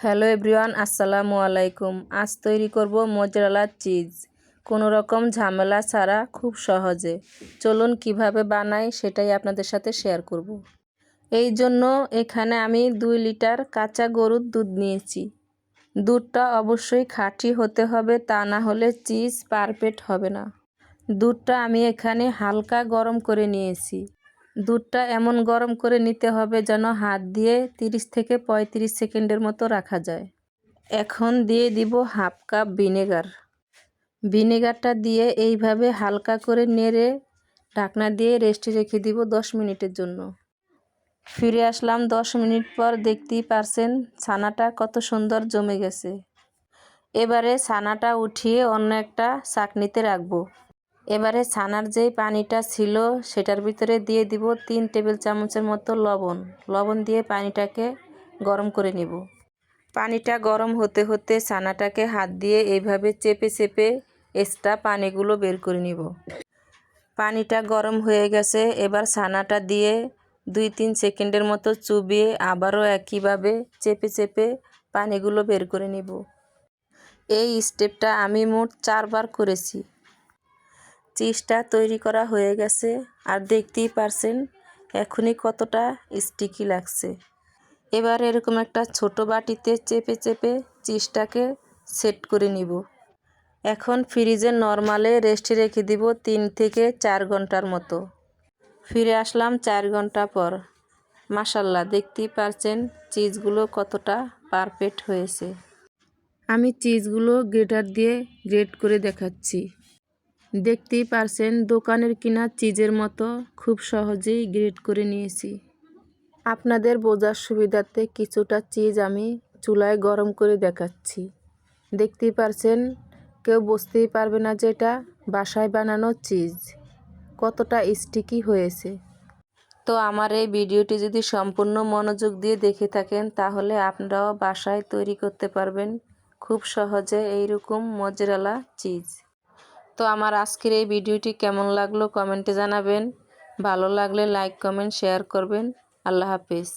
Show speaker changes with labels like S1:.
S1: Hello everyone, আসসালামু আলাইকুম। আজ তৈরি করব মোজারেলা চিজ, কোনো রকম ঝামেলা ছাড়া খুব সহজে। চলুন কিভাবে বানাই সেটাই আপনাদের সাথে শেয়ার করব। এই জন্য এখানে আমি 2 লিটার কাঁচা গরুর দুধ নিয়েছি। দুধটা অবশ্যই খাঁটি হতে হবে, তা না হলে চিজ পারফেক্ট হবে না। দুধটা আমি এখানে হালকা গরম করে নিয়েছি। দুধটা এমন গরম করে নিতে হবে যেন হাত দিয়ে 30 থেকে 35 সেকেন্ডের মতো রাখা যায়। এখন দিয়ে দিব হাফ কাপ ভিনেগার। ভিনেগারটা দিয়ে এইভাবে হালকা করে নেড়ে ঢাকনা দিয়ে রেস্টে রেখে দিব 10 মিনিটের জন্য। ফিরে আসলাম 10 মিনিট পর। দেখতেই পারছেন ছানাটা কত সুন্দর জমে গেছে। এবারে ছানাটা উঠিয়ে অন্য একটা ছাঁকনিতে রাখবো। এবারে ছানার যেই পানিটা ছিল সেটার ভিতরে দিয়ে দিব 3 টেবিল চামচের মতো লবণ দিয়ে পানিটাকে গরম করে নিব। পানিটা গরম হতে হতে ছানাটাকে হাত দিয়ে এইভাবে চেপে চেপে এক্সট্রা পানিগুলো বের করে নিব। পানিটা গরম হয়ে গেছে। এবার ছানাটা দিয়ে 2-3 সেকেন্ডের মতো চুবিয়ে আবারও একইভাবে চেপে চেপে পানিগুলো বের করে নিব। এই স্টেপটা আমি মোট 4 বার করেছি। চিজটা তৈরি করা হয়ে গেছে আর দেখতেই পারছেন এখনই কতটা স্টিকি লাগছে। এবার এরকম একটা ছোট বাটিতে চেপে চেপে চিজটাকে সেট করে নিব। এখন ফ্রিজে নরমালে রেস্টে রেখে দিব 3 থেকে 4 ঘন্টার মতো। ফিরে আসলাম 4 ঘন্টা পর। মাশাআল্লাহ, দেখতেই পারছেন চিজগুলো কতটা পারফেক্ট হয়েছে। আমি চিজগুলো গ্রেটার দিয়ে গ্রেট করে দেখাচ্ছি। দেখতেই পারছেন দোকানের কিনা চিজের মতো খুব সহজেই গ্রেট করে নিয়েছি। আপনাদের বোঝার সুবিধার্থে কিছুটা চিজ আমি চুলায় গরম করে দেখাচ্ছি। দেখতেই পারছেন কেউ বুঝতেই পারবে না যে এটা বাসায় বানানো চিজ। কতটা স্টিকি হয়েছে। তো আমার এই ভিডিওটি যদি সম্পূর্ণ মনোযোগ দিয়ে দেখে থাকেন তাহলে আপনারাও বাসায় তৈরি করতে পারবেন খুব সহজে এইরকম মোজারেলা চিজ। তো আমার আজকের এই ভিডিওটি কেমন লাগলো কমেন্টে জানাবেন। ভালো লাগলে লাইক কমেন্ট শেয়ার করবেন। আল্লাহ হাফেজ।